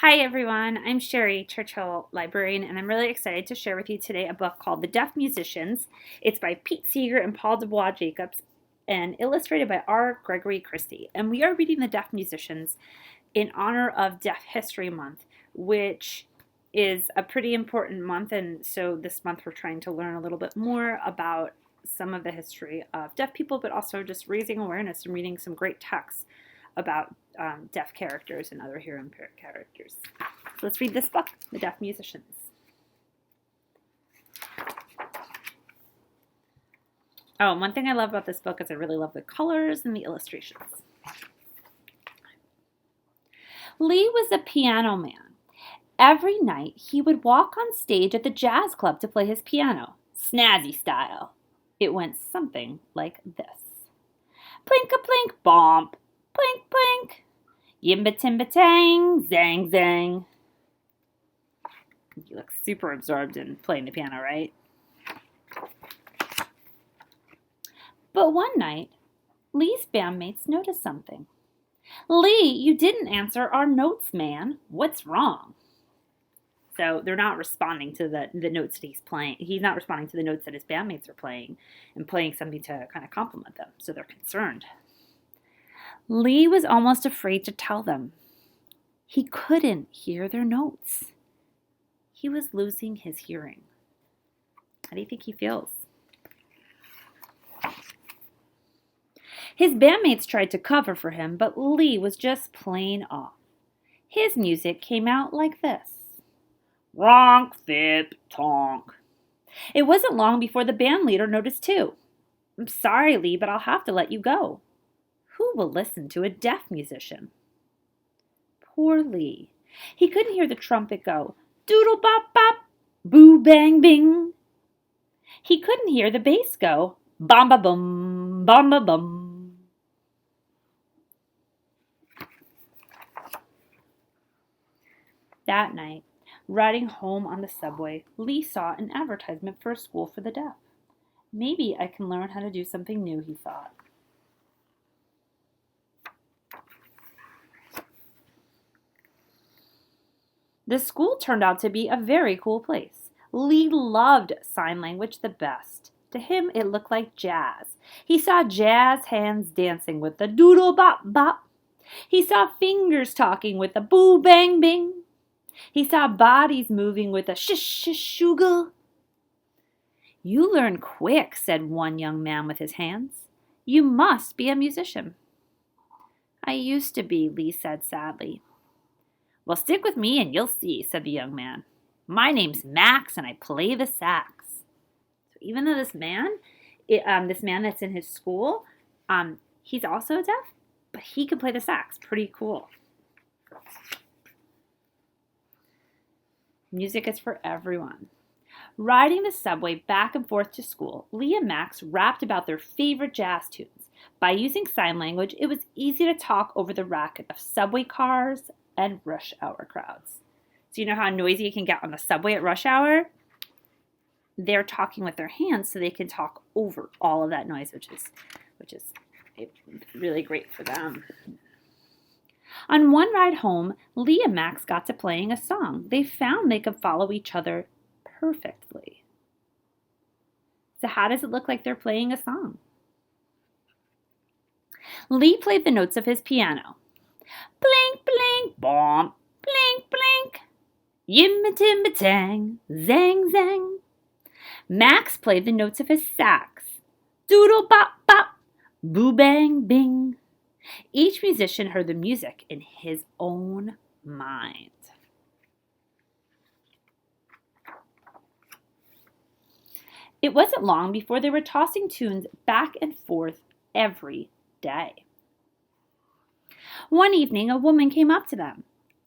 Hi everyone, I'm Cherie, Churchill, Librarian, and I'm really excited to share with you today a book called The Deaf Musicians. It's by Pete Seeger and Paul Dubois Jacobs and illustrated by Gregory, Christie. And we are reading The Deaf Musicians in honor of Deaf History Month, which is a pretty important month, and so this month we're trying to learn a little bit more about some of the history of deaf people, but also just raising awareness and reading some great texts about deaf characters and other hearing impaired characters. So let's read this book, The Deaf Musicians. Oh, and one thing I love about this book is I really love the colors and the illustrations. Lee was a piano man. Every night he would walk on stage at the jazz club to play his piano, snazzy style. It went something like this. Plink-a-plink, bomp, plink, plink. Yimba-timba-tang, zang, zang. You look super absorbed in playing the piano, right? But one night, Lee's bandmates noticed something. Lee, you didn't answer our notes, man. What's wrong? So they're not responding to the notes that he's playing. He's not responding to the notes that his bandmates are playing and playing something to kind of compliment them. So they're concerned. Lee was almost afraid to tell them. He couldn't hear their notes. He was losing his hearing. How do you think he feels? His bandmates tried to cover for him, but Lee was just plain off. His music came out like this. Ronk, fip, tonk. It wasn't long before the band leader noticed too. I'm sorry, Lee, but I'll have to let you go. Who will listen to a deaf musician? Poor Lee. He couldn't hear the trumpet go, doodle bop bop, boo bang bing. He couldn't hear the bass go, bom ba bum, bom ba bum. That night, riding home on the subway, Lee saw an advertisement for a school for the deaf. Maybe I can learn how to do something new, he thought. The school turned out to be a very cool place. Lee loved sign language the best. To him, it looked like jazz. He saw jazz hands dancing with the doodle bop bop. He saw fingers talking with the boo bang bing. He saw bodies moving with a shish shish shoogle. You learn quick, said one young man with his hands. You must be a musician. I used to be, Lee said sadly. Well, stick with me and you'll see, said the young man. My name's Max and I play the sax. So even though this man that's in his school, he's also deaf, but he can play the sax. Pretty cool. Music is for everyone. Riding the subway back and forth to school, Lee and Max rapped about their favorite jazz tunes. By using sign language, it was easy to talk over the racket of subway cars and rush hour crowds. So you know how noisy it can get on the subway at rush hour? They're talking with their hands so they can talk over all of that noise, which is really great for them. On one ride home, Lee and Max got to playing a song. They found they could follow each other perfectly. So how does it look like they're playing a song? Lee played the notes of his piano. Blink, blink, bomp, blink, blink. Yimba timba tang, zang, zang. Max played the notes of his sax. Doodle bop bop, boo bang bing. Each musician heard the music in his own mind. It wasn't long before they were tossing tunes back and forth every day. One evening, a woman came up to them.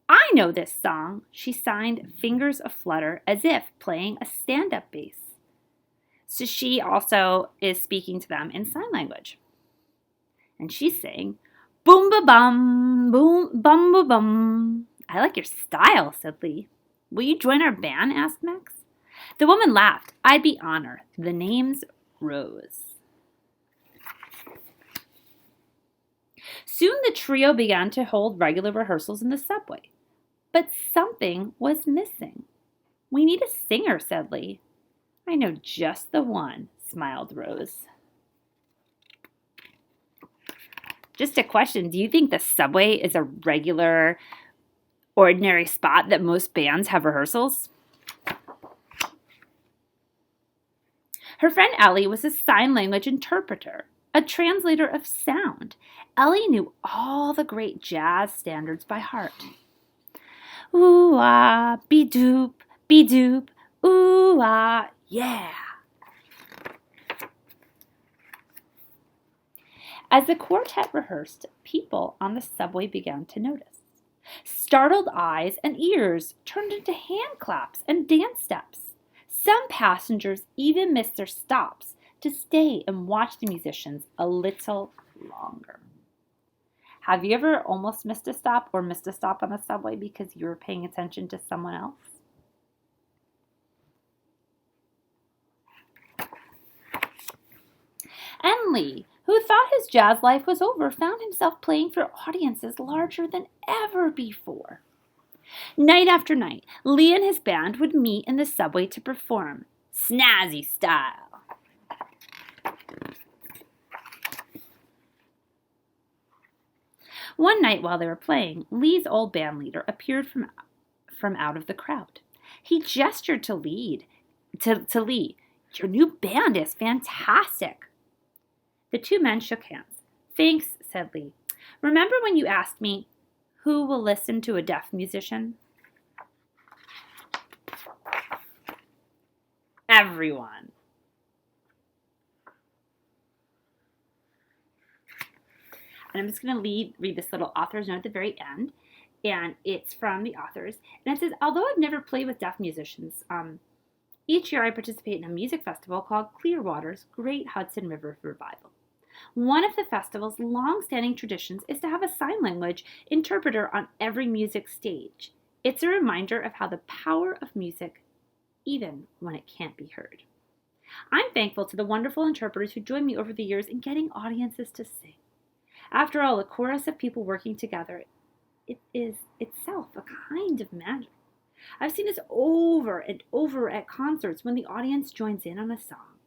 I know this song, she signed, fingers aflutter, as if playing a stand-up bass. So she also is speaking to them in sign language. And she's saying, boom ba bum, boom bum ba bum. I like your style, said Lee. Will you join our band? Asked Max. The woman laughed. I'd be honored. The name's Rose. Soon the trio began to hold regular rehearsals in the subway. But something was missing. "We need a singer," said Lee. "I know just the one," smiled Rose. Just a question, do you think the subway is a regular, ordinary spot that most bands have rehearsals? Her friend Ellie was a sign language interpreter, a translator of sound. Ellie knew all the great jazz standards by heart. Ooh-ah, be-doop, ooh-ah, yeah. As the quartet rehearsed, people on the subway began to notice. Startled eyes and ears turned into hand claps and dance steps. Some passengers even missed their stops to stay and watch the musicians a little longer. Have you ever almost missed a stop or missed a stop on the subway because you were paying attention to someone else? And Lee, who thought his jazz life was over, found himself playing for audiences larger than ever before. Night after night, Lee and his band would meet in the subway to perform, snazzy style. One night while they were playing, Lee's old band leader appeared from out of the crowd. He gestured to Lee. "Your new band is fantastic." The two men shook hands. "Thanks," said Lee. "Remember when you asked me, who will listen to a deaf musician?" Everyone. And I'm just going to read this little author's note at the very end. And it's from the authors. And it says, "Although I've never played with deaf musicians, each year I participate in a music festival called Clearwater's Great Hudson River Revival. One of the festival's long-standing traditions is to have a sign language interpreter on every music stage. It's a reminder of how the power of music, even when it can't be heard. I'm thankful to the wonderful interpreters who joined me over the years in getting audiences to sing. After all, a chorus of people working together, it is itself a kind of magic. I've seen this over and over at concerts when the audience joins in on a song.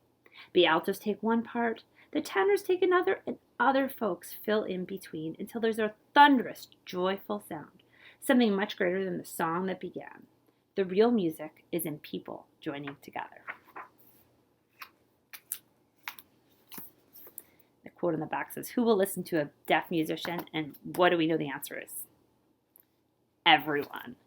The altos take one part, the tenors take another, and other folks fill in between until there's a thunderous, joyful sound, something much greater than the song that began. The real music is in people joining together." The quote on the back says, "Who will listen to a deaf musician?" And what do we know the answer is? Everyone.